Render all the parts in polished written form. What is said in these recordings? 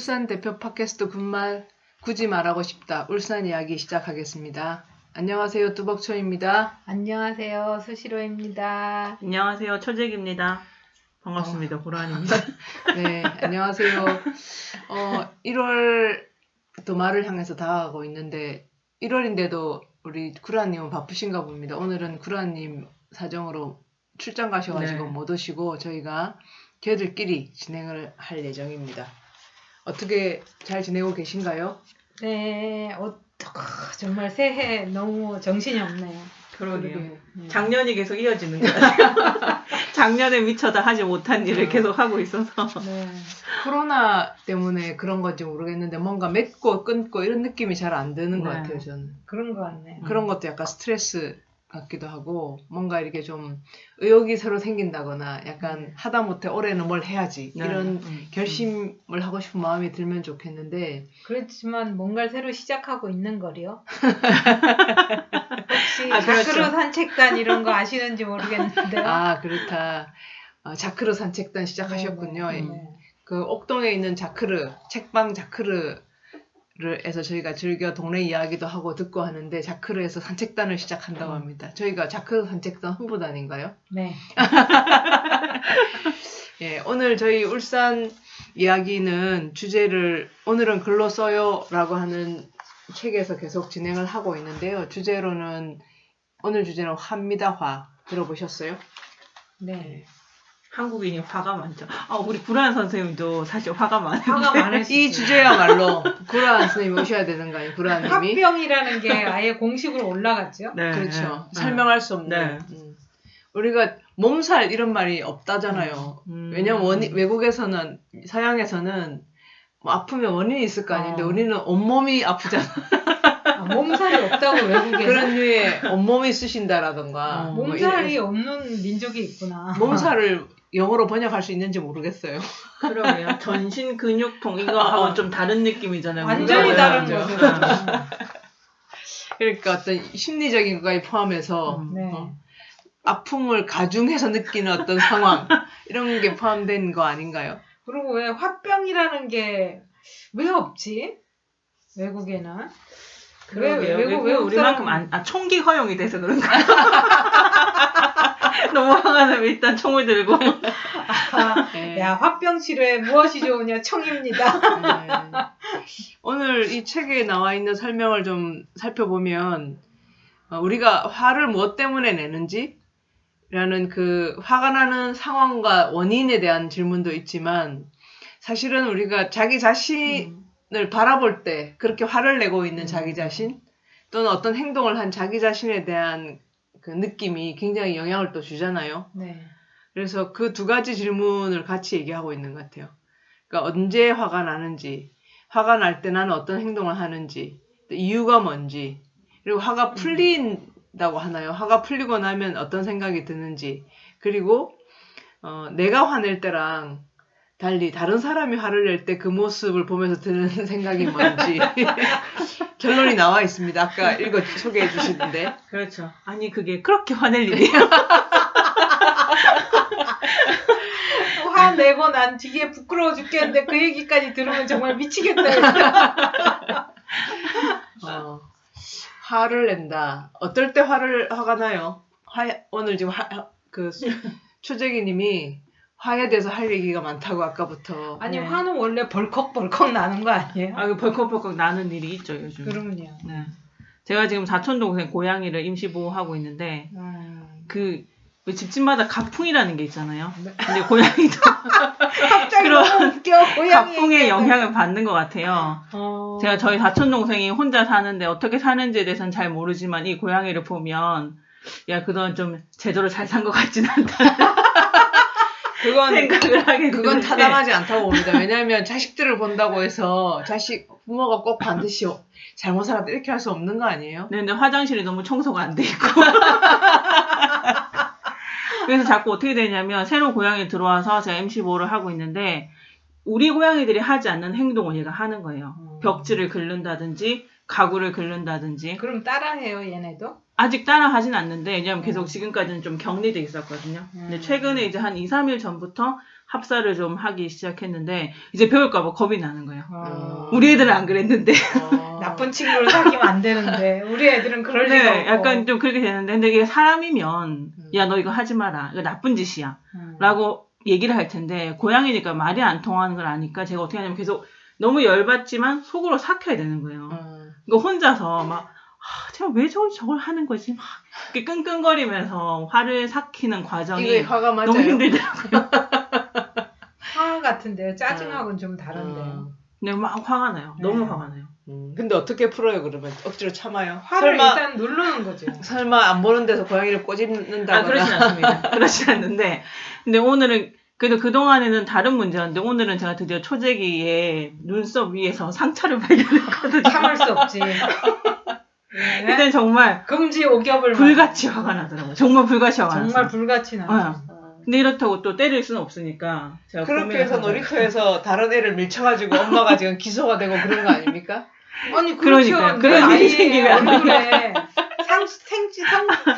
울산 대표 팟캐스트 군말 굳이 말하고 싶다. 울산 이야기 시작하겠습니다. 안녕하세요. 뚜벅초입니다. 안녕하세요. 수시로입니다. 안녕하세요. 초재기입니다. 반갑습니다. 고란입니다. 네, 안녕하세요. 1월 또 말을 향해서 다가가고 있는데 1월인데도 우리 구라님은 바쁘신가 봅니다. 오늘은 구라님 사정으로 출장 가셔가지고 네. 못 오시고 저희가 걔들끼리 진행을 할 예정입니다. 어떻게 잘 지내고 계신가요? 네, 정말 새해 너무 정신이 없네요. 그러게요. 작년이 계속 이어지는 것 같아요. 작년에 미쳐다 하지 못한 일을 계속 하고 있어서. 네. 코로나 때문에 그런 건지 모르겠는데 뭔가 맺고 끊고 이런 느낌이 잘 안 드는 것 네. 같아요, 저는. 그런 것 같네요. 그런 것도 약간 스트레스 같기도 하고 뭔가 이렇게 좀 의욕이 새로 생긴다거나 약간 하다못해 올해는 뭘 해야지 네. 이런 결심을 하고 싶은 마음이 들면 좋겠는데 그렇지만 뭔가를 새로 시작하고 있는 거리요. 혹시 그렇죠. 자크로 산책단 이런 거 아시는지 모르겠는데요. 그렇다. 자크르 산책단 시작하셨군요. 네, 네. 그 옥동에 있는 자크르, 책방 자크르에서 저희가 즐겨 동네 이야기도 하고 듣고 하는데 자크르에서 산책단을 시작한다고 합니다. 저희가 자크르 산책단 홍보단인가요? 네. 예, 오늘 저희 울산 이야기는 주제를 오늘은 글로 써요라고 하는 책에서 계속 진행을 하고 있는데요. 오늘 주제는 화입니다. 화. 들어보셨어요? 네. 한국인이 화가 많죠. 우리 구란 선생님도 사실 화가 많은데. 화가 많으시죠. 이 주제야말로 구라한 선생님이 오셔야 되는 거 아니에요? 구라님이. 화병이라는 게 아예 공식으로 올라갔죠. 네, 그렇죠. 네. 설명할 수 없는. 네. 우리가 몸살 이런 말이 없다잖아요. 왜냐면 외국에서는 서양에서는 뭐 아프면 원인이 있을 거 아닌데 우리는 온몸이 아프잖아. 몸살이 없다고 외국에는. 그런 류의 온몸이 쓰신다라던가. 뭐 몸살이 없는 민족이 있구나. 몸살을 영어로 번역할 수 있는지 모르겠어요. 그러게요. 전신 근육통 이거하고는 좀 다른 느낌이잖아요. 완전히 다른 거죠. 그러니까 어떤 심리적인 것까지 포함해서 네. 아픔을 가중해서 느끼는 어떤 상황 이런 게 포함된 거 아닌가요? 그리고 왜 화병이라는 게 왜 없지? 외국에는. 그러게요. 외국 우리만큼 총기 허용이 돼서 그런가요? 너무 화가 나면 일단 총을 들고. 네. 야, 화병 치료에 무엇이 좋으냐? 청입니다. 네. 오늘 이 책에 나와 있는 설명을 좀 살펴보면 우리가 화를 무엇 때문에 내는지 라는 그 화가 나는 상황과 원인에 대한 질문도 있지만 사실은 우리가 자기 자신을 바라볼 때 그렇게 화를 내고 있는 자기 자신 또는 어떤 행동을 한 자기 자신에 대한 그 느낌이 굉장히 영향을 또 주잖아요. 네. 그래서 그 두 가지 질문을 같이 얘기하고 있는 것 같아요. 그러니까 언제 화가 나는지, 화가 날 때 나는 어떤 행동을 하는지, 또 이유가 뭔지, 그리고 화가 풀린다고 하나요? 화가 풀리고 나면 어떤 생각이 드는지, 그리고 내가 화낼 때랑 달리 다른 사람이 화를 낼 때 그 모습을 보면서 드는 생각이 뭔지 결론이 나와 있습니다. 아까 소개해 주시는데. 그렇죠. 아니 그게 그렇게 화낼 일이에요. 화내고 난 뒤에 부끄러워 죽겠는데 그 얘기까지 들으면 정말 미치겠다. 화를 낸다. 어떨 때 화가 나요? 오늘 지금 초재기님이 화에 대해서 할 얘기가 많다고 아까부터. 아니 네. 화는 원래 벌컥벌컥 나는 거 아니에요? 그 벌컥벌컥 나는 일이 있죠 요즘. 그럼요. 네. 제가 지금 사촌동생 고양이를 임시보호하고 있는데 그 집집마다 가풍이라는 게 있잖아요. 근데 고양이도 갑자기 그런 너무 웃겨. 고양이 가풍의 영향을 받는 것 같아요. 제가 저희 사촌동생이 혼자 사는데 어떻게 사는지에 대해서는 잘 모르지만 이 고양이를 보면 야 그동안 좀 제대로 잘 산 것 같진 않다. 생각을 하게 그건 되는데. 타당하지 않다고 봅니다. 왜냐하면 자식들을 본다고 해서 부모가 꼭 반드시 잘못 살았다 이렇게 할 수 없는 거 아니에요? 네, 근데 화장실이 너무 청소가 안 돼 있고. 그래서 자꾸 어떻게 되냐면 새로 고양이 들어와서 제가 MC4를 하고 있는데 우리 고양이들이 하지 않는 행동을 얘가 하는 거예요. 벽지를 긁는다든지 가구를 긁는다든지. 그럼 따라해요 얘네도? 아직 따라 하진 않는데 왜냐면 계속 지금까지는 좀 격리돼 있었거든요. 근데 최근에 이제 한 2, 3일 전부터 합사를 좀 하기 시작했는데 이제 배울까봐 겁이 나는 거예요. 어. 우리 애들은 안 그랬는데. 나쁜 친구를 사귀면 안 되는데 우리 애들은 그럴 리가 네, 없고. 약간 좀 그렇게 되는데 근데 이게 사람이면 야 너 이거 하지 마라. 이거 나쁜 짓이야. 라고 얘기를 할 텐데 고양이니까 말이 안 통하는 걸 아니까 제가 어떻게 하냐면 계속 너무 열받지만 속으로 삭혀야 되는 거예요. 이거 혼자서 막 제가 왜 저걸 하는 거지? 막 이렇게 끙끙거리면서 화를 삭히는 과정이 이게 화가 맞아요. 너무 힘들더라고요. 화 같은데요. 짜증하고는 좀 다른데요. 근데 막 화가 나요. 너무 네. 화가 나요. 근데 어떻게 풀어요 그러면? 억지로 참아요? 화를 일단 누르는 거죠. 설마 안 보는 데서 고양이를 꼬집는다거나? 그렇진 않습니다. 그렇진 않는데 근데 오늘은 그래도 그동안에는 다른 문제였는데 오늘은 제가 드디어 초재기의 눈썹 위에서 상처를 발견했거든요. 참을 수 없지. 그때 정말 금지 오겹을 불같이 화가 나더라고요. 정말 불같이 화가 났어요. 정말 불같이 나. 근데 이렇다고 또 때릴 수는 없으니까 제가 그렇게 해서 놀이터에서 다른 애를 밀쳐가지고 엄마가 지금 기소가 되고 그런 거 아닙니까? 아니 그렇죠. 그러니까요. 내 그런 일이 아이의 생기면 얼굴에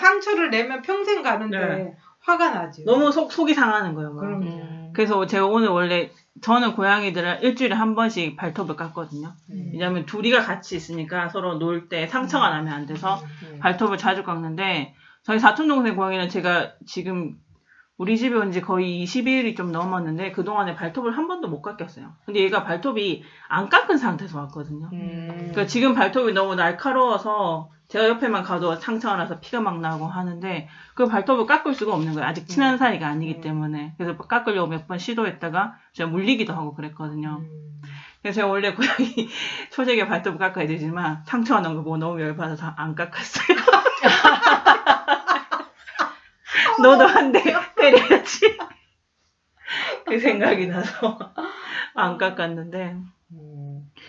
상처를 내면 평생 가는데 네. 화가 나지. 너무 속이 상하는 거예요. 막. 그럼 그래서 제가 오늘 원래 저는 고양이들을 일주일에 한 번씩 발톱을 깎거든요. 왜냐면 둘이가 같이 있으니까 서로 놀 때 상처가 나면 안 돼서 발톱을 자주 깎는데 저희 사촌동생 고양이는 제가 지금 우리 집에 온 지 거의 20일이 좀 넘었는데 그동안에 발톱을 한 번도 못 깎였어요. 근데 얘가 발톱이 안 깎은 상태에서 왔거든요. 그러니까 지금 발톱이 너무 날카로워서 제가 옆에만 가도 상처가 나서 피가 막 나고 하는데 그 발톱을 깎을 수가 없는 거예요. 아직 친한 사이가 아니기 때문에. 그래서 깎으려고 몇 번 시도했다가 제가 물리기도 하고 그랬거든요. 그래서 제가 원래 고양이 초재기 발톱을 깎아야 되지만 상처가 난 거 보고 너무 열받아서 안 깎았어요. 너도 한 대 때려야지. 그 생각이 나서 안 깎았는데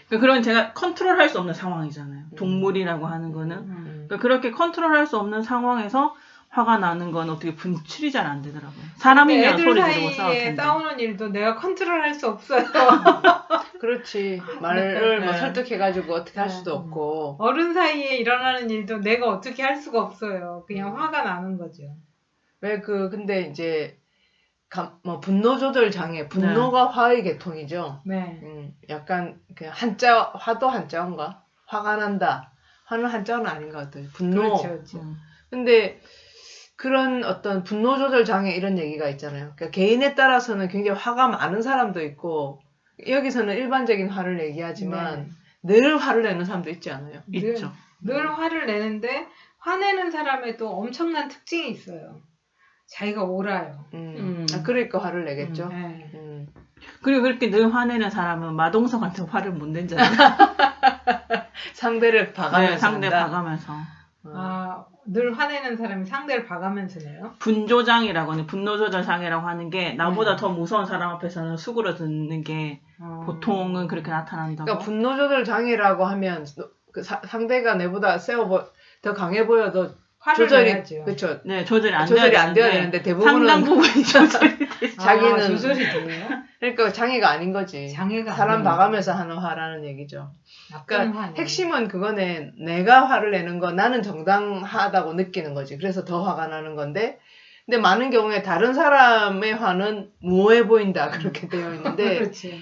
그런 제가 컨트롤할 수 없는 상황이잖아요. 동물이라고 하는 거는. 그러니까 그렇게 컨트롤할 수 없는 상황에서 화가 나는 건 어떻게 분출이 잘 안 되더라고요. 사람이면 소리 지르고 싸울 텐데. 싸우는 일도 내가 컨트롤할 수 없어요. 그렇지. 말을 네. 뭐 설득해가지고 어떻게 할 수도 없고. 어른 사이에 일어나는 일도 내가 어떻게 할 수가 없어요. 그냥 화가 나는 거죠. 왜 근데 이제 뭐 분노 조절 장애, 분노가 화의 계통이죠. 네. 약간 그냥 화도 한자어인가? 화가 난다. 화는 한자어는 아닌 것 같아요. 분노. 그렇죠. 근데 그런 어떤 분노 조절 장애 이런 얘기가 있잖아요. 그러니까 개인에 따라서는 굉장히 화가 많은 사람도 있고 여기서는 일반적인 화를 얘기하지만 늘 화를 내는 사람도 있지 않아요? 있죠. 늘 화를 내는데 화내는 사람에도 엄청난 특징이 있어요. 자기가 옳아요. 그러니까 화를 내겠죠. 네. 그리고 그렇게 늘 화내는 사람은 마동석한테 화를 못 내잖아요. 상대를 봐가면서. 네, 상대 한다. 봐가면서. 늘 화내는 사람이 상대를 봐가면서 내요? 분조장이라고 하는 분노 조절 장애라고 하는 게 나보다 더 무서운 사람 앞에서는 수그러드는 게 보통은 그렇게 나타난다고. 그러니까 분노 조절 장애라고 하면 상대가 내보다 더 강해 보여도 화를 내야죠. 그렇죠. 네, 조절이 안 돼야 되는데 대부분은 상당 부분이 조절이 되죠. 자기는 조절이 돼요? 그러니까 장애가 아닌 거지. 장애가 사람 아니에요. 봐가면서 하는 화라는 얘기죠. 그러니까 화는. 핵심은 그거네. 내가 화를 내는 건 나는 정당하다고 느끼는 거지. 그래서 더 화가 나는 건데 근데 많은 경우에 다른 사람의 화는 무모해 보인다 그렇게 되어 있는데 그렇지.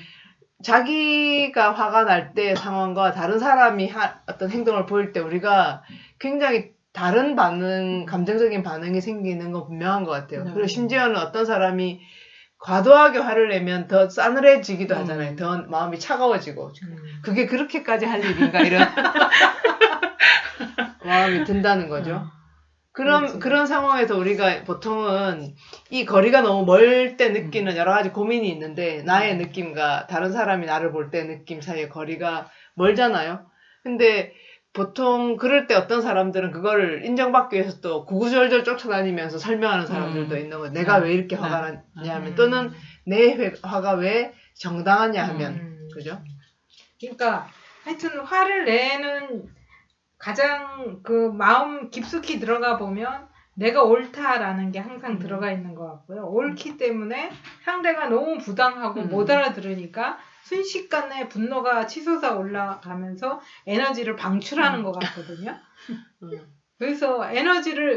자기가 화가 날 때 상황과 다른 사람이 어떤 행동을 보일 때 우리가 굉장히 다른 감정적인 반응이 생기는 건 분명한 것 같아요. 그리고 심지어는 어떤 사람이 과도하게 화를 내면 더 싸늘해지기도 하잖아요. 더 마음이 차가워지고. 그게 그렇게까지 할 일인가 이런 마음이 든다는 거죠. 그런 상황에서 우리가 보통은 이 거리가 너무 멀 때 느끼는 여러 가지 고민이 있는데 나의 느낌과 다른 사람이 나를 볼 때 느낌 사이의 거리가 멀잖아요. 근데 보통 그럴 때 어떤 사람들은 그거를 인정받기 위해서 또 구구절절 쫓아다니면서 설명하는 사람들도 있는 거예요. 내가 왜 이렇게 화가 났냐 하면 또는 내 화가 왜 정당하냐 하면 그죠? 그러니까 하여튼 화를 내는 가장 그 마음 깊숙이 들어가 보면 내가 옳다라는 게 항상 들어가 있는 것 같고요. 옳기 때문에 상대가 너무 부당하고 못 알아들으니까 순식간에 분노가 치솟아 올라가면서 에너지를 방출하는 것 같거든요. 그래서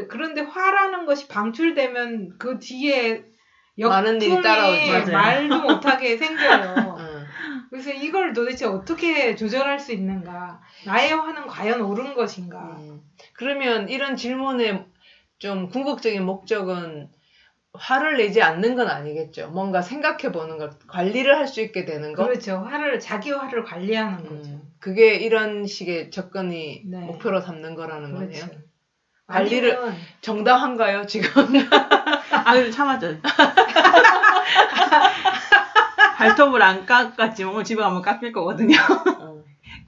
그런데 화라는 것이 방출되면 그 뒤에 많은 일이 따라오지. 역풍이 말도 못하게 생겨요. 응. 그래서 이걸 도대체 어떻게 조절할 수 있는가? 나의 화는 과연 옳은 것인가? 그러면 이런 질문의 좀 궁극적인 목적은 화를 내지 않는 건 아니겠죠. 뭔가 생각해 보는 것, 관리를 할 수 있게 되는 것. 그렇죠. 자기 화를 관리하는 거죠. 그게 이런 식의 접근이 네. 목표로 삼는 거라는 그렇죠. 거네요. 관리를 아니면 정당한가요, 지금? 그래도 참았죠. 발톱을 안 깎았지만 오늘 집에 가면 깎일 거거든요.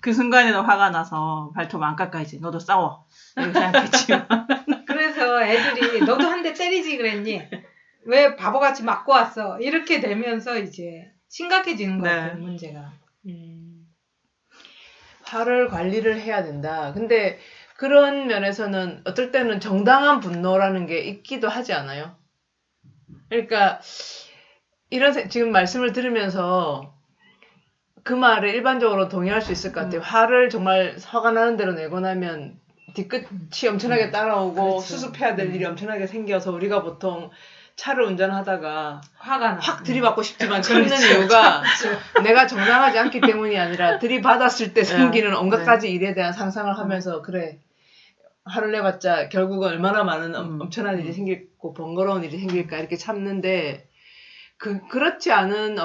그 순간에는 화가 나서 발톱 안 깎아야지. 너도 싸워. 이렇게 생각했지만. 그래서 애들이 너도 한 대 때리지 그랬니? 왜 바보같이 맞고 왔어? 이렇게 되면서 이제 심각해지는 것 같아요, 문제가. 화를 관리를 해야 된다. 근데 그런 면에서는 어떨 때는 정당한 분노라는 게 있기도 하지 않아요? 그러니까 지금 말씀을 들으면서 그 말에 일반적으로 동의할 수 있을 것 같아요. 화를 정말 화가 나는 대로 내고 나면 뒤끝이 엄청나게 따라오고 그렇죠. 수습해야 될 일이 엄청나게 생겨서 우리가 보통 차를 운전하다가 화가 나. 확 들이받고 싶지만 참는 이유가 내가 정당하지 않기 때문이 아니라 들이받았을 때 생기는 온갖 가지 일에 대한 상상을 하면서 그래 화를 내봤자 결국은 얼마나 많은 엄청난 일이 생기고 번거로운 일이 생길까 이렇게 참는데 그렇지 않은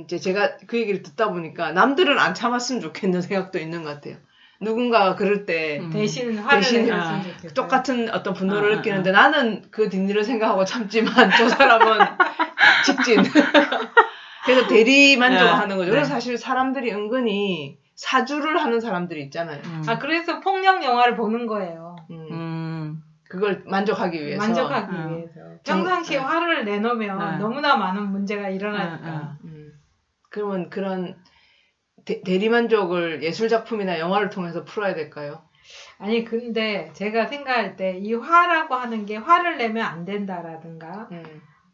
이제 제가 그 얘기를 듣다 보니까 남들은 안 참았으면 좋겠는 생각도 있는 것 같아요. 누군가가 그럴 때 대신 화를 내줬으면 좋겠어요. 똑같은 어떤 분노를 느끼는데 나는 그 뒷일을 생각하고 참지만 저 사람은 직진. 그래서 대리 만족하는 거죠. 그래서 사실 사람들이 은근히 사주를 하는 사람들이 있잖아요. 그래서 폭력 영화를 보는 거예요. 그걸 만족하기 위해서. 평상시에 화를 내놓으면 너무나 많은 문제가 일어나니까. 그러면 그런 대리만족을 예술작품이나 영화를 통해서 풀어야 될까요? 아니 근데 제가 생각할 때 이 화라고 하는 게 화를 내면 안 된다라든가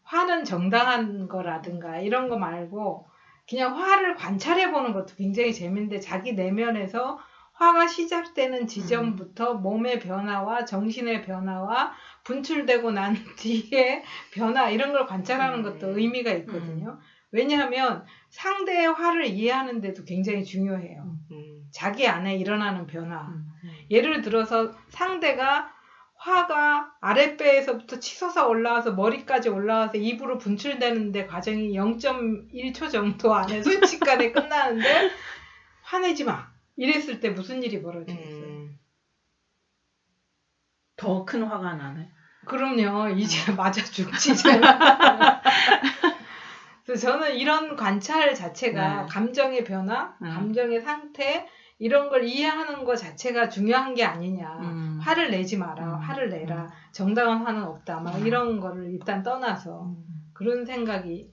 화는 정당한 거라든가 이런 거 말고 그냥 화를 관찰해 보는 것도 굉장히 재밌는데 자기 내면에서 화가 시작되는 지점부터 몸의 변화와 정신의 변화와 분출되고 난 뒤에 변화 이런 걸 관찰하는 것도 의미가 있거든요. 왜냐하면 상대의 화를 이해하는 데도 굉장히 중요해요. 자기 안에 일어나는 변화. 예를 들어서 상대가 화가 아랫배에서부터 치솟아 올라와서 머리까지 올라와서 입으로 분출되는데 과정이 0.1초 정도 안에 순식간에 끝나는데 화내지 마. 이랬을 때 무슨 일이 벌어지겠어요? 더 큰 화가 나네. 그럼요. 이제 맞아 죽지잖아. 그래서 저는 이런 관찰 자체가 감정의 변화, 감정의 상태 이런 걸 이해하는 것 자체가 중요한 게 아니냐. 화를 내지 마라. 화를 내라. 정당한 화는 없다. 막 이런 거를 일단 떠나서 그런 생각이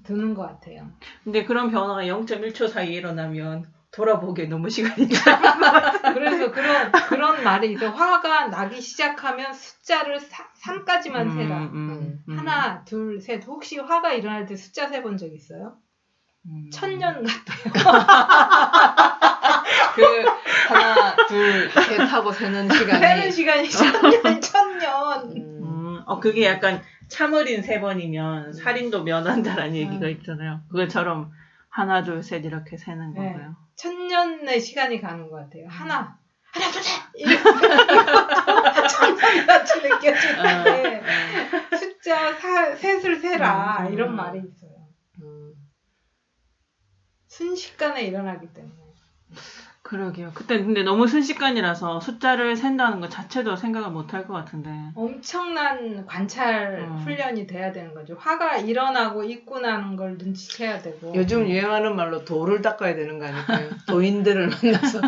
드는 것 같아요. 근데 그런 변화가 0.1초 사이에 일어나면 돌아보기에 너무 시간이 짧아. 그래서 그런 말이 있어. 화가 나기 시작하면 숫자를 3까지만 세라. 하나, 둘, 셋. 혹시 화가 일어날 때 숫자 세 본 적 있어요? 1000년 같아요. 하나, 둘, 셋 하고 세는 시간이 1000년. 그게 약간 참을인 3번이면 살인도 면한다라는 얘기가 있잖아요. 그것처럼 하나, 둘, 셋 이렇게 세는 건가요? 1000년의 시간이 가는 것 같아요. 하나, 둘, 셋! 천년같이 느껴지는데 숫자 셋을 세라 이런 말이 있어요. 순식간에 일어나기 때문에. 그러게요. 그때 근데 너무 순식간이라서 숫자를 센다는 것 자체도 생각을 못할 것 같은데. 엄청난 관찰 훈련이 돼야 되는 거죠. 화가 일어나고 있고 나는 걸 눈치채야 되고. 요즘 유행하는 말로 도를 닦아야 되는 거 아닐까요? 도인들을 만나서.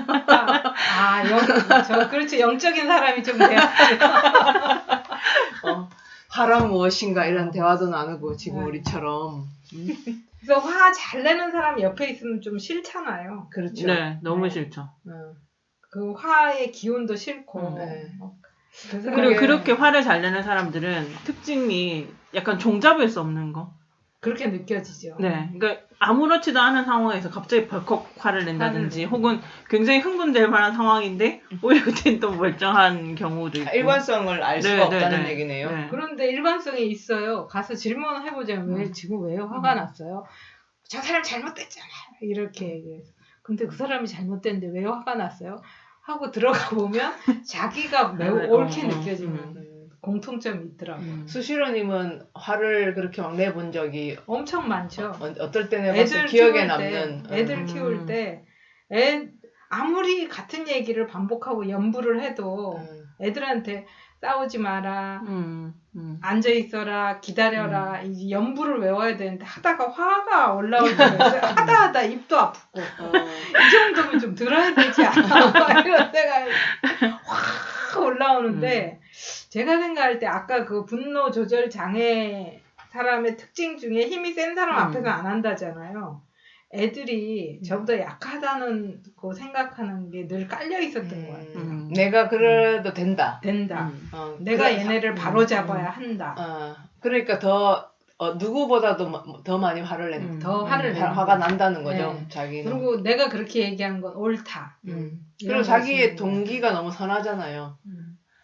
그렇죠. 영적인 사람이 좀 돼야죠. 화란 무엇인가 이런 대화도 나누고 지금 우리처럼. 그래서 화 잘 내는 사람이 옆에 있으면 좀 싫잖아요. 그렇죠. 네, 너무 싫죠. 그 화의 기운도 싫고. 그리고 그렇게 화를 잘 내는 사람들은 특징이 약간 종잡을 수 없는 거. 그렇게 느껴지죠. 네, 그러니까 아무렇지도 않은 상황에서 갑자기 벌컥 화를 낸다든지 혹은 굉장히 흥분될 만한 상황인데 오히려 그때는 또 멀쩡한 경우도 있고 일관성을 알 수가 없다는 얘기네요. 네. 그런데 일관성이 있어요. 가서 질문을 해보자면 왜 지금 왜 화가 났어요? 저 사람 잘못됐잖아요. 이렇게 얘기해서 근데 그 사람이 잘못됐는데 왜 화가 났어요? 하고 들어가 보면 자기가 매우 옳게 느껴지는 공통점이 있더라고요. 수시로님은 화를 그렇게 막 내본 적이 엄청 많죠. 어떨 때 내봤어요? 기억에 남는. 애들 키울 때 아무리 같은 얘기를 반복하고 연부를 해도 애들한테 싸우지 마라, 앉아 있어라, 기다려라, 이 연부를 외워야 되는데 하다가 화가 올라올 때가 있어요. 하다 입도 아프고 이 정도면 좀 들어야 되지 않아? 이런 때가 확 올라오는데 제가 생각할 때 아까 그 분노 조절 장애 사람의 특징 중에 힘이 센 사람 앞에서 안 한다잖아요. 애들이 저보다 약하다는 거 생각하는 게 늘 깔려 있었던 것 같아요. 내가 그래도 된다. 내가 얘네를 바로잡아야 한다. 그러니까 누구보다도 더 많이 화를 낸다. 더 화를 내는 화가 난다는 거죠. 자기는. 그리고 내가 그렇게 얘기한 건 옳다. 그리고 자기의 동기가 너무 선하잖아요.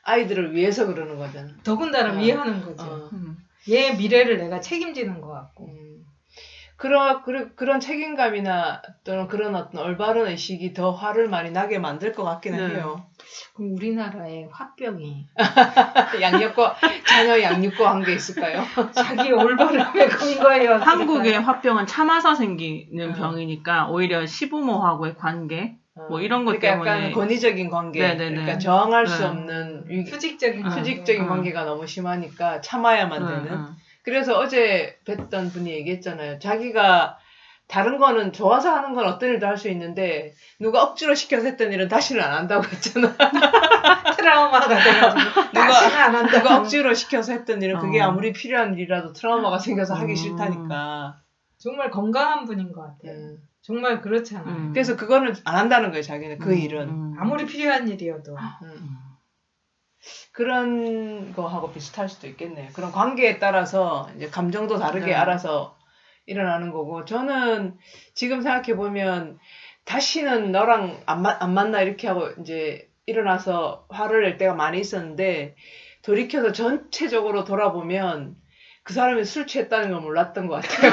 아이들을 위해서 그러는 거잖아. 더군다나 위하는 거죠. 얘 미래를 내가 책임지는 것 같고. 그런 책임감이나 또는 그런 어떤 올바른 의식이 더 화를 많이 나게 만들 것 같기는 해요. 그럼 우리나라의 화병이 자녀 양육과 관계 있을까요? 자기 올바름에 근거해요. 한국의 화병은 참아서 생기는 병이니까 오히려 시부모하고의 관계 뭐 이런 것 그러니까 때문에 약간 권위적인 관계, 그러니까 저항할 수 없는 수직적인 관계가 너무 심하니까 참아야만 되는. 그래서 어제 뵀던 분이 얘기했잖아요. 자기가 다른 거는 좋아서 하는 건 어떤 일도 할 수 있는데 누가 억지로 시켜서 했던 일은 다시는 안 한다고 했잖아. 트라우마가 돼가지고 다시는 안 한다. 누가 억지로 시켜서 했던 일은 그게 아무리 필요한 일이라도 트라우마가 생겨서 하기 싫다니까. 정말 건강한 분인 것 같아요. 정말 그렇잖아요. 그래서 그거는 안 한다는 거예요. 자기는 그 일은. 아무리 필요한 일이어도. 그런 거하고 비슷할 수도 있겠네요. 그런 관계에 따라서 이제 감정도 다르게 알아서 일어나는 거고, 저는 지금 생각해보면 다시는 너랑 안 만나 이렇게 하고 이제 일어나서 화를 낼 때가 많이 있었는데, 돌이켜서 전체적으로 돌아보면 그 사람이 술 취했다는 걸 몰랐던 것 같아요.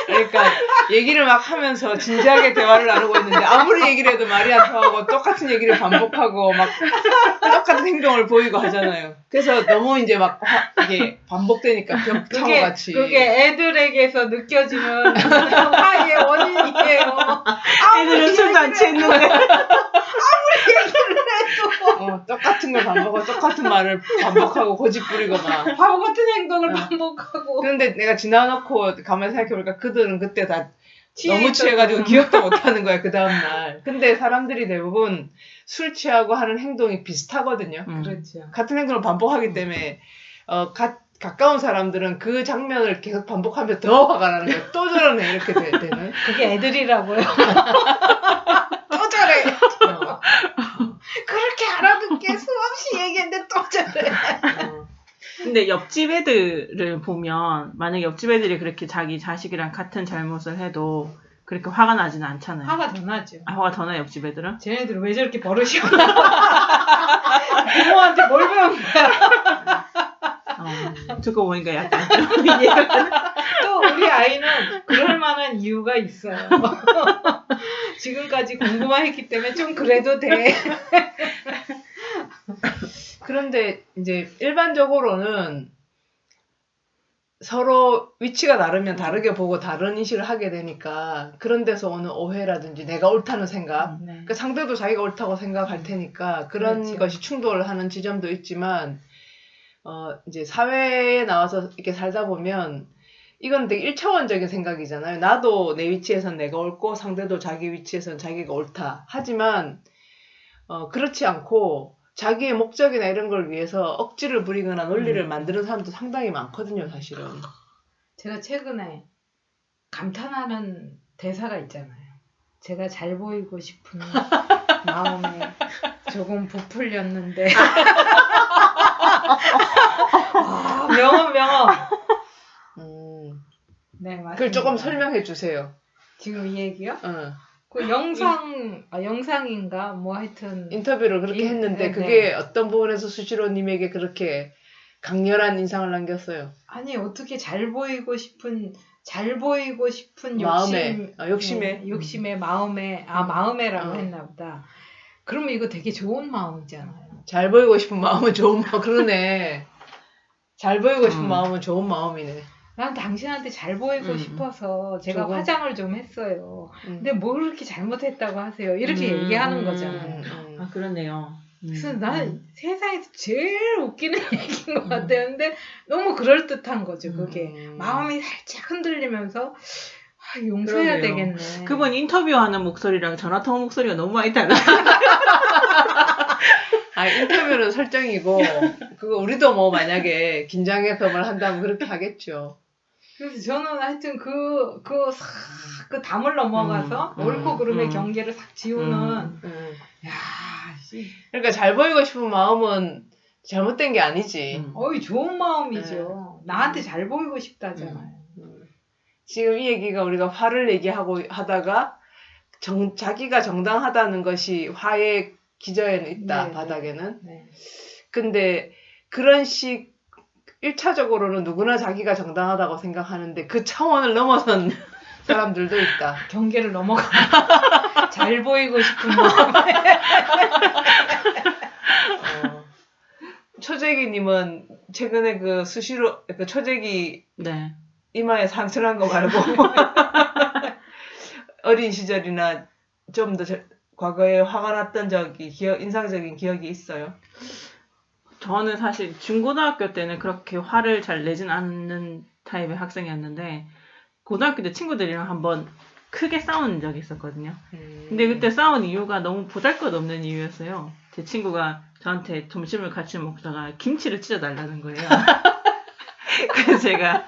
그러니까 얘기를 막 하면서 진지하게 대화를 나누고 있는데 아무리 얘기를 해도 말이 안 통하고 똑같은 얘기를 반복하고 막 똑같은 행동을 보이고 하잖아요. 그래서 너무 이제 막 이게 반복되니까 벽창호같이. 그게 애들에게서 느껴지는 화의 원인이에요. 애들은 술도 안 취했는데 아무리 얘기를 해도 똑같은 걸 반복하고 똑같은 말을 반복하고 고집 부리고 막 바보 같은 행동을 반복하고. 그런데 내가 지나놓고 가만히 생각해보니까 그들은 그때 다 너무 취해가지고 기억도 못하는 거야 그 다음날. 근데 사람들이 대부분 술 취하고 하는 행동이 비슷하거든요. 그렇죠. 같은 행동을 반복하기 때문에 가까운 사람들은 그 장면을 계속 반복하면 더 화가 나는 거예요. 또 저러네 이렇게 되는. 그게 애들이라고요. 또 저래. 그렇게 알아듣게 수없이 얘기했는데 또 저래. 근데 옆집 애들을 보면 만약에 옆집 애들이 그렇게 자기 자식이랑 같은 잘못을 해도 그렇게 화가 나지는 않잖아요. 화가 더 나죠. 화가 더 나요, 옆집 애들은? 쟤네들은 왜 저렇게 버릇이 없나? 부모한테 뭘 배운 거야? 듣고 보니까 약간 또 우리 아이는 그럴 만한 이유가 있어요. 지금까지 공부만 했기 때문에 좀 그래도 돼. 그런데 이제 일반적으로는 서로 위치가 다르면 다르게 보고 다른 인식을 하게 되니까 그런 데서 오는 오해라든지 내가 옳다는 생각, 그 상대도 자기가 옳다고 생각할 테니까 그런 그렇죠. 것이 충돌하는 지점도 있지만 이제 사회에 나와서 이렇게 살다 보면 이건 되게 1차원적인 생각이잖아요. 나도 내 위치에선 내가 옳고 상대도 자기 위치에선 자기가 옳다. 하지만 그렇지 않고 자기의 목적이나 이런 걸 위해서 억지를 부리거나 논리를 만드는 사람도 상당히 많거든요, 사실은. 제가 최근에 감탄하는 대사가 있잖아요. 제가 잘 보이고 싶은 마음에 조금 부풀렸는데. 명언. 네, 맞습니다. 그걸 조금 설명해 주세요. 지금 이 얘기요? 응. 그 영상인가? 뭐 하여튼. 인터뷰를 그렇게 했는데, 그게 어떤 부분에서 수시로님에게 그렇게 강렬한 인상을 남겼어요? 아니, 어떻게 잘 보이고 싶은 마음에, 욕심에. 욕심에, 마음에라고 했나 보다. 그러면 이거 되게 좋은 마음이잖아요. 잘 보이고 싶은 마음은 좋은 마음, 그러네. 잘 보이고 싶은 마음은 좋은 마음이네. 난 당신한테 잘 보이고 싶어서 제가 조금. 화장을 좀 했어요. 근데 뭘 그렇게 잘못했다고 하세요? 이렇게 얘기하는 거잖아요. 아, 그렇네요. 그래서 난 세상에서 제일 웃기는 얘기인 것 같아요. 근데 너무 그럴듯한 거죠, 그게. 마음이 살짝 흔들리면서, 용서해야 그러게요. 되겠네. 그분 인터뷰하는 목소리랑 전화통화 목소리가 너무 많이 달라요. 인터뷰는 설정이고, 그거 우리도 뭐 만약에 긴장해서만 한다면 그렇게 하겠죠. 그래서 저는 하여튼 그 담을 넘어가서 옳고 그름의 경계를 싹 지우는, 그러니까 잘 보이고 싶은 마음은 잘못된 게 아니지. 좋은 마음이죠. 나한테 잘 보이고 싶다잖아요. 지금 이 얘기가 우리가 화를 얘기하고 하다가 자기가 정당하다는 것이 화의 기저에는 있다, 바닥에는. 네. 근데 그런 1차적으로는 누구나 자기가 정당하다고 생각하는데 그 차원을 넘어선 사람들도 있다. 경계를 넘어가. 잘 보이고 싶은 마음에. 초재기님은 최근에 그 수시로, 초재기 네. 이마에 상처난 거 말고 어린 시절이나 좀 더 과거에 화가 났던 적이 인상적인 기억이 있어요? 저는 사실 중고등학교 때는 그렇게 화를 잘 내진 않는 타입의 학생이었는데 고등학교 때 친구들이랑 한번 크게 싸운 적이 있었거든요. 근데 그때 싸운 이유가 너무 보잘것없는 이유였어요. 제 친구가 저한테 점심을 같이 먹다가 김치를 찢어달라는 거예요. 그래서 제가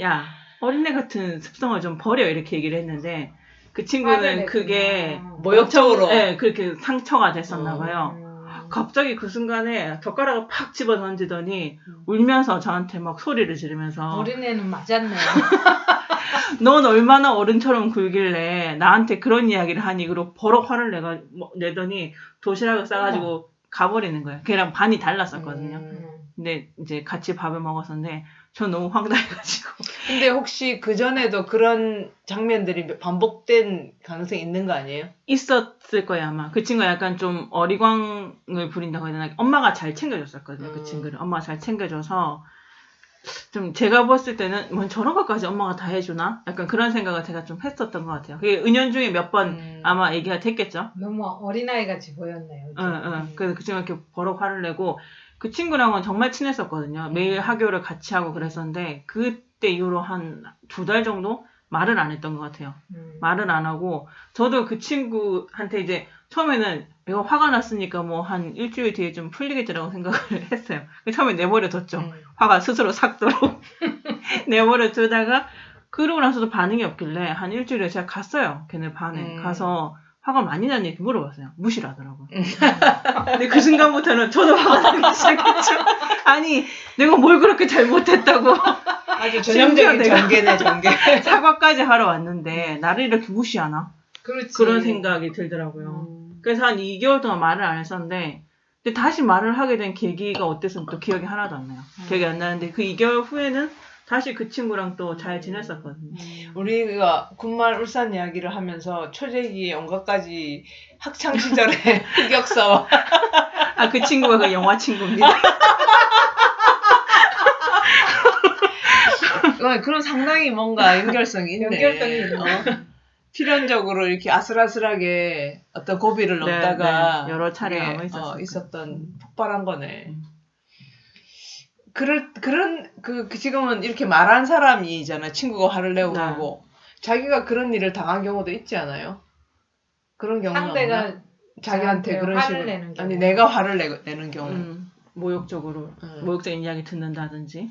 야, 어린애 같은 습성을 좀 버려 이렇게 얘기를 했는데 그 친구는 그게 모욕적으로 그렇게 상처가 됐었나 봐요. 갑자기 그 순간에 젓가락을 팍 집어 던지더니 울면서 저한테 막 소리를 지르면서 어린애는 맞았네요. 넌 얼마나 어른처럼 굴길래 나한테 그런 이야기를 하니 그러고 버럭 화를 내더니 도시락을 싸가지고 가버리는 거예요. 걔랑 반이 달랐었거든요. 근데 이제 같이 밥을 먹었었는데 전 너무 황당해가지고. 근데 혹시 그전에도 그런 장면들이 반복된 가능성이 있는 거 아니에요? 있었을 거예요, 아마. 그 친구가 약간 좀 어리광을 부린다고 해야 되나? 엄마가 잘 챙겨줬었거든요, 그 친구를. 엄마가 잘 챙겨줘서 좀 제가 봤을 때는 뭐 저런 것까지 엄마가 다 해주나? 약간 그런 생각을 제가 좀 했었던 것 같아요. 그게 은연중에 몇 번 아마 얘기가 됐겠죠? 너무 어린아이같이 보였네요. 그래서 그 친구가 이렇게 버럭 화를 내고 그 친구랑은 정말 친했었거든요. 매일 하교를 같이 하고 그랬었는데 그때 이후로 한 2달 정도 말을 안 했던 것 같아요. 말을 안 하고 저도 그 친구한테 이제 처음에는 내가 화가 났으니까 뭐 한 일주일 뒤에 좀 풀리겠지라고 생각을 했어요. 처음에 내버려뒀죠. 화가 스스로 삭도록 내버려두다가 그러고 나서도 반응이 없길래 한 일주일에 제가 갔어요. 걔네 반에 가서 화가 많이 났니? 이렇게 물어봤어요. 무시를 하더라고요. 근데 그 순간부터는 저도 화가 나기 시작했죠. 아니, 내가 뭘 그렇게 잘못했다고. 아주 전형적인 전개네, 전개. 사과까지 하러 왔는데, 나를 이렇게 무시하나? 그렇지. 그런 생각이 들더라고요. 그래서 한 2개월 동안 말을 안 했었는데, 근데 다시 말을 하게 된 계기가 어땠으면 또 기억이 하나도 안 나요. 기억이 안 나는데, 그 2개월 후에는 다시 그 친구랑 또 잘 지냈었거든요. 우리가 군말 울산 이야기를 하면서 초재기의 온갖 가지 학창 시절의 흑역사와 그 친구가 그 영화 친구입니다. 그런 상당히 뭔가 연결성이 있네. 연결성이 있네. 필연적으로 이렇게 아슬아슬하게 어떤 고비를 넘다가 네. 여러 차례 아마 있었던 폭발한 거네. 지금은 이렇게 말한 사람이잖아. 친구가 화를 내고 그러고. 자기가 그런 일을 당한 경우도 있지 않아요? 그런 경우는 상대가 없나? 자기한테 그런 화를 식으로. 내는 경우. 아니, 내가 화를 내는 경우. 모욕적으로, 모욕적인 이야기 듣는다든지.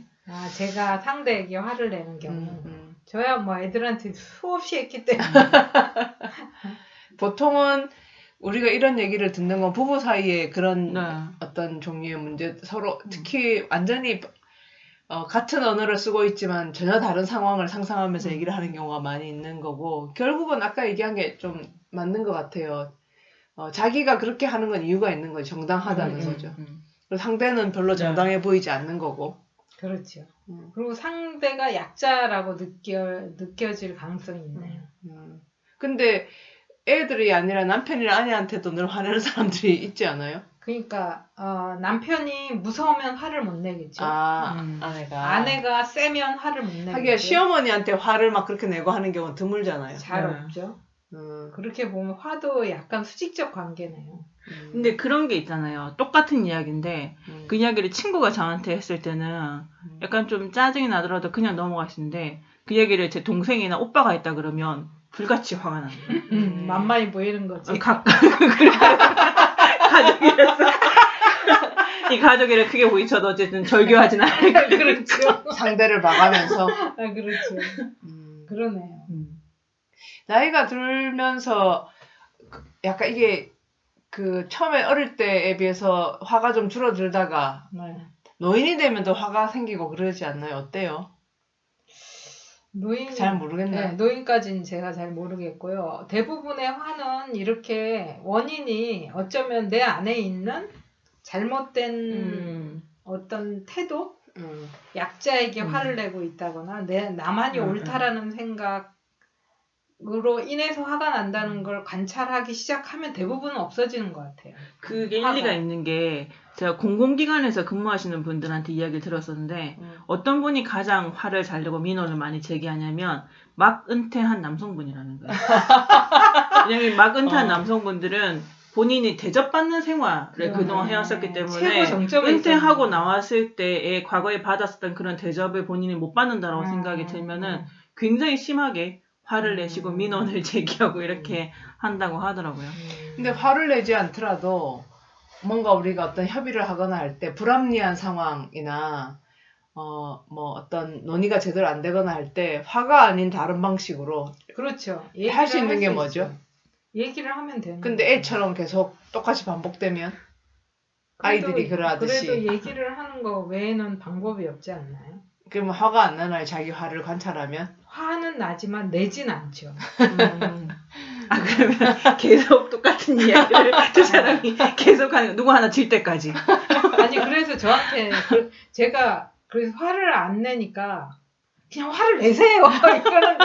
제가 상대에게 화를 내는 경우. 저야 뭐 애들한테 수없이 했기 때문에. 보통은 우리가 이런 얘기를 듣는 건 부부 사이에 그런 네. 어떤 종류의 문제 서로 특히 완전히 같은 언어를 쓰고 있지만 전혀 다른 상황을 상상하면서 얘기를 하는 경우가 많이 있는 거고 결국은 아까 얘기한 게 좀 맞는 것 같아요. 자기가 그렇게 하는 건 이유가 있는 거죠. 정당하다는 거죠. 그리고 상대는 별로 정당해 보이지 않는 거고. 그렇죠. 그리고 상대가 약자라고 느껴질 가능성이 있네요. 근데 애들이 아니라 남편이나 아내한테도 늘 화내는 사람들이 있지 않아요? 그러니까 남편이 무서우면 화를 못 내겠죠. 아내가 세면 화를 못 내겠죠. 하기야 시어머니한테 화를 막 그렇게 내고 하는 경우는 드물잖아요. 잘 없죠. 그렇게 보면 화도 약간 수직적 관계네요. 근데 그런 게 있잖아요. 똑같은 이야기인데 그 이야기를 친구가 저한테 했을 때는 약간 좀 짜증이 나더라도 그냥 넘어가시는데 그 이야기를 제 동생이나 오빠가 했다 그러면 불같이 화가 나는 거예요. 만만히 보이는 거지. 가족이라서 이 가족이라 크게 보이쳐도 어쨌든 절교하진 않아요. 그렇죠. 상대를 봐가면서. 그렇죠. 그러네요. 나이가 들면서 약간 이게 그 처음에 어릴 때에 비해서 화가 좀 줄어들다가 노인이 되면 더 화가 생기고 그러지 않나요? 어때요? 잘 모르겠네요. 네, 노인까지는 제가 잘 모르겠고요. 대부분의 화는 이렇게 원인이 어쩌면 내 안에 있는 잘못된 어떤 태도? 약자에게 화를 내고 있다거나 나만이 옳다라는 생각으로 인해서 화가 난다는 걸 관찰하기 시작하면 대부분은 없어지는 것 같아요. 그게 일리가 있는 게 제가 공공기관에서 근무하시는 분들한테 이야기를 들었었는데 어떤 분이 가장 화를 잘 내고 민원을 많이 제기하냐면 막 은퇴한 남성분이라는 거예요. 왜냐면 막 은퇴한 남성분들은 본인이 대접받는 생활을 그동안 해왔었기 때문에 은퇴하고 나왔을 때에 과거에 받았었던 그런 대접을 본인이 못 받는다라고 생각이 들면은 굉장히 심하게 화를 내시고 민원을 제기하고 이렇게 한다고 하더라고요. 근데 화를 내지 않더라도 뭔가 우리가 어떤 협의를 하거나 할 때 불합리한 상황이나 뭐 어떤 논의가 제대로 안 되거나 할 때 화가 아닌 다른 방식으로 그렇죠. 할 수 있는 게 뭐죠? 얘기를 하면 되는 근데 애처럼 계속 똑같이 반복되면 아이들이 그러하듯이 그래도 얘기를 하는 거 외에는 방법이 없지 않나요? 그러면 화가 안 나나요? 자기 화를 관찰하면? 화는 나지만 내진 않죠. 그러면 계속 똑같은 이야기를 두 사람이 계속 하는 거, 누구 하나 질 때까지. 아니 그래서 저한테 제가 그래서 화를 안 내니까 그냥 화를 내세요 이거는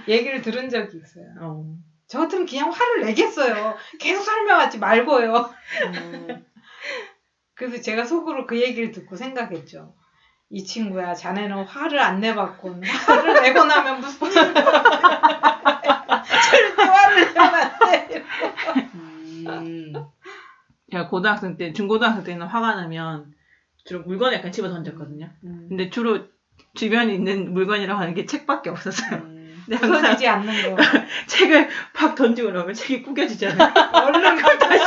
얘기를 들은 적이 있어요. 저 같으면 그냥 화를 내겠어요. 계속 설명하지 말고요. 그래서 제가 속으로 그 얘기를 듣고 생각했죠. 이 친구야, 자네는 화를 안 내봤군. 화를 내고 나면 무슨 일이야. 절대 화를 내면 안 돼. 제가 고등학생 때, 중고등학생 때는 화가 나면 주로 물건을 약간 집어 던졌거든요. 근데 주로 주변에 있는 물건이라고 하는 게 책밖에 없었어요. 부서지지 않는 거. 책을 팍 던지고 나면 책이 구겨지잖아요. 얼른 다시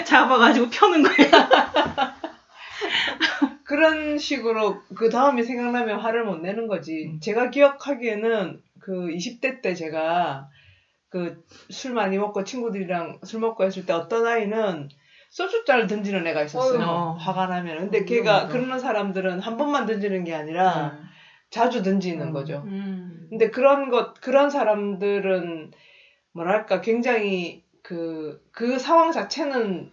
잡아가지고 펴는 거예요. 그런 식으로 그 다음에 생각나면 화를 못 내는 거지. 제가 기억하기에는 그 20대 때 제가 그 술 많이 먹고 친구들이랑 술 먹고 했을 때 어떤 아이는 소주잔을 던지는 애가 있었어요. 화가 나면. 근데 걔가 그러는 사람들은 한 번만 던지는 게 아니라 자주 던지는 거죠. 근데 그런 사람들은 뭐랄까 굉장히 그 상황 자체는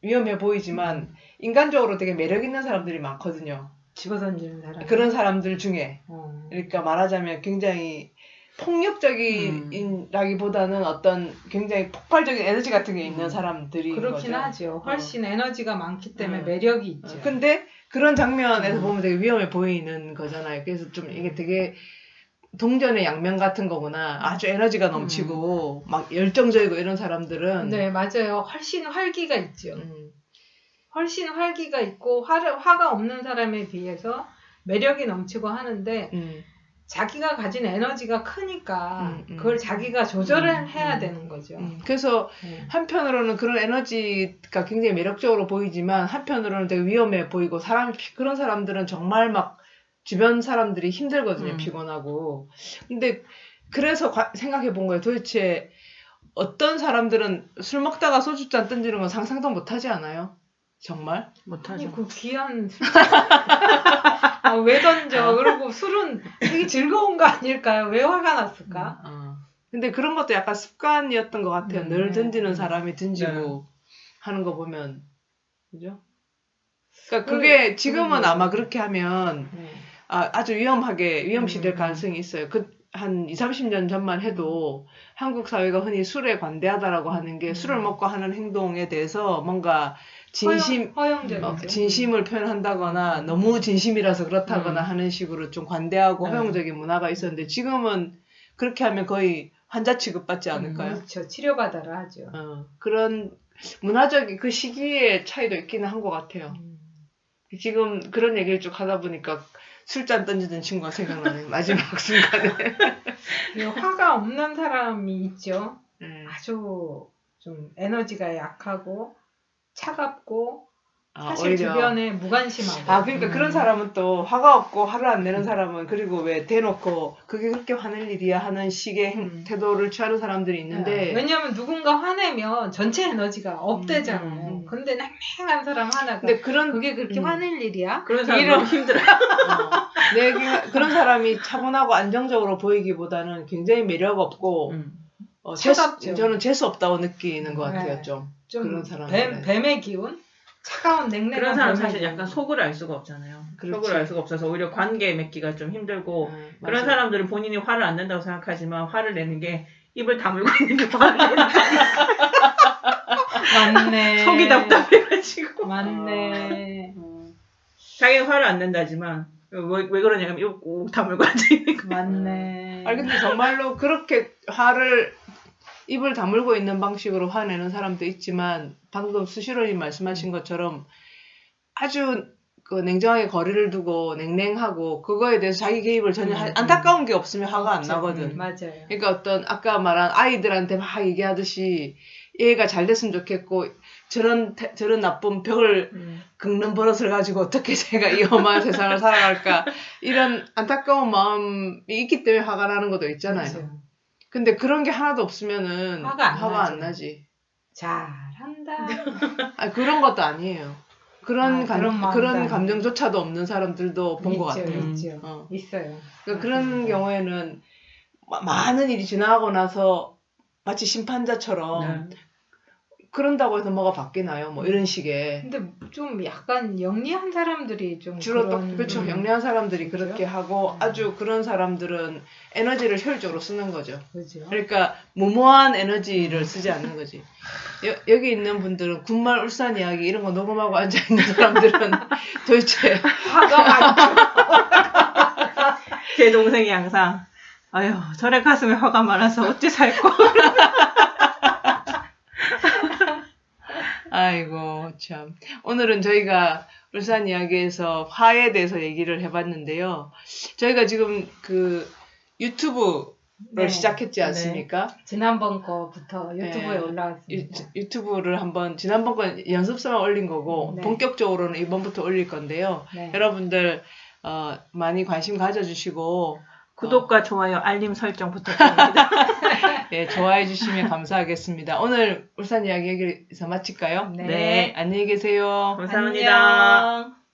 위험해 보이지만 인간적으로 되게 매력 있는 사람들이 많거든요. 집어던지는 사람. 그런 사람들 중에. 그러니까 말하자면 굉장히 폭력적인라기보다는 어떤 굉장히 폭발적인 에너지 같은 게 있는 사람들이 그렇긴 거죠. 하죠. 훨씬 에너지가 많기 때문에 매력이 있죠. 근데 그런 장면에서 보면 되게 위험해 보이는 거잖아요. 그래서 좀 이게 되게 동전의 양면 같은 거구나. 아주 에너지가 넘치고 막 열정적이고 이런 사람들은 네, 맞아요. 훨씬 활기가 있죠. 훨씬 활기가 있고 화가 없는 사람에 비해서 매력이 넘치고 하는데 자기가 가진 에너지가 크니까 그걸 자기가 조절을 해야 되는 거죠. 그래서 한편으로는 그런 에너지가 굉장히 매력적으로 보이지만 한편으로는 되게 위험해 보이고 그런 사람들은 정말 막 주변 사람들이 힘들거든요. 피곤하고. 근데 그래서 생각해 본 거예요. 도대체 어떤 사람들은 술 먹다가 소주잔 던지는 건 상상도 못하지 않아요? 정말? 못하죠. 아니 그 귀한 술. 아, 왜 던져? 그리고 술은 되게 즐거운 거 아닐까요? 왜 화가 났을까? 근데 그런 것도 약간 습관이었던 것 같아요. 늘 던지는 네. 사람이 던지고 하는 거 보면 그죠? 그러니까 그게 지금은 아마 그렇게 하면 네. 아주 위험시 될 가능성이 있어요. 한 20, 30년 전만 해도 한국 사회가 흔히 술에 관대하다라고 하는 게 술을 먹고 하는 행동에 대해서 뭔가 허용적이죠. 진심을 표현한다거나 너무 진심이라서 그렇다거나 하는 식으로 좀 관대하고 허용적인 문화가 있었는데 지금은 그렇게 하면 거의 환자 취급받지 않을까요? 그렇죠. 치료받아라 하죠. 그런 문화적인 그 시기의 차이도 있기는 한 것 같아요. 지금 그런 얘기를 쭉 하다 보니까 술잔 던지던 친구가 생각나네요. 마지막 순간에. 화가 없는 사람이 있죠. 아주 좀 에너지가 약하고 차갑고 사실 오히려. 주변에 무관심하고. 그러니까 그런 사람은 또 화가 없고 화를 안 내는 사람은 그리고 왜 대놓고 그게 그렇게 화낼 일이야 하는 식의 태도를 취하는 사람들이 있는데 왜냐면 누군가 화내면 전체 에너지가 업되잖아요. 근데 냉랭한 사람 하나가 근데 그게 그렇게 화낼 일이야? 그런 사람 너무 힘들어요. 그런 사람이 차분하고 안정적으로 보이기보다는 굉장히 매력 없고 차갑죠. 저는 재수 없다고 느끼는 것 같아요. 네. 좀 좀 그런 사람 뱀의 기운? 차가운 냉랭한 그런 사람 뱀의 사실 기운. 약간 속을 알 수가 없잖아요. 그렇지. 속을 알 수가 없어서 오히려 관계 맺기가 좀 힘들고 그런 맞아요. 사람들은 본인이 화를 안 낸다고 생각하지만 화를 내는 게 입을 다물고 있는 게 화를 내는 맞네. 속이 답답해가지고 맞네. 자기는 화를 안 낸다지만 왜 그러냐면 입을 꼭 다물고 앉아있는 거. 맞네. 근데 정말로 그렇게 입을 다물고 있는 방식으로 화내는 사람도 있지만 방금 수시로님 말씀하신 것처럼 아주 그 냉정하게 거리를 두고 냉랭하고 그거에 대해서 자기 개입을 전혀 안타까운 게 없으면 화가 안 나거든. 맞아요. 그러니까 아까 말한 아이들한테 막 얘기하듯이 얘가 잘 됐으면 좋겠고 저런 나쁜 벽을 긁는 버릇을 가지고 어떻게 제가 이 험한 세상을 살아갈까 이런 안타까운 마음이 있기 때문에 화가 나는 것도 있잖아요. 그렇죠. 근데 그런 게 하나도 없으면은 화가 안 나지. 잘한다. 그런 것도 아니에요. 그런 마음도 감정조차도 없는 사람들도 본 것 같아요. 있죠. 있어요. 그러니까 그런 경우에는 많은 일이 지나가고 나서 마치 심판자처럼 그런다고 해서 뭐가 바뀌나요? 뭐 이런 식의. 근데 좀 약간 영리한 사람들이 좀 주로 그렇죠. 영리한 사람들이 그렇게 하고 아주 그런 사람들은 에너지를 효율적으로 쓰는 거죠. 그렇죠. 그러니까 무모한 에너지를 쓰지 않는 거지. 여기 있는 분들은 군말 울산 이야기 이런 거 녹음하고 앉아 있는 사람들은 도대체 화가 많죠. 제 동생이 항상 아유 저래 가슴에 화가 많아서 어찌 살고 아이고 참 오늘은 저희가 울산 이야기에서 화에 대해서 얘기를 해봤는데요. 저희가 지금 그 유튜브를 시작했지 않습니까? 지난번 거부터 유튜브에 올라왔습니다. 유튜브를 지난번 건 연습서만 올린 거고 본격적으로는 이번부터 올릴 건데요. 여러분들 많이 관심 가져주시고 구독과 좋아요, 알림 설정 부탁드립니다. 네, 좋아해 주시면 감사하겠습니다. 오늘 울산 이야기 여기서 마칠까요? 네. 안녕히 계세요. 감사합니다. 안녕.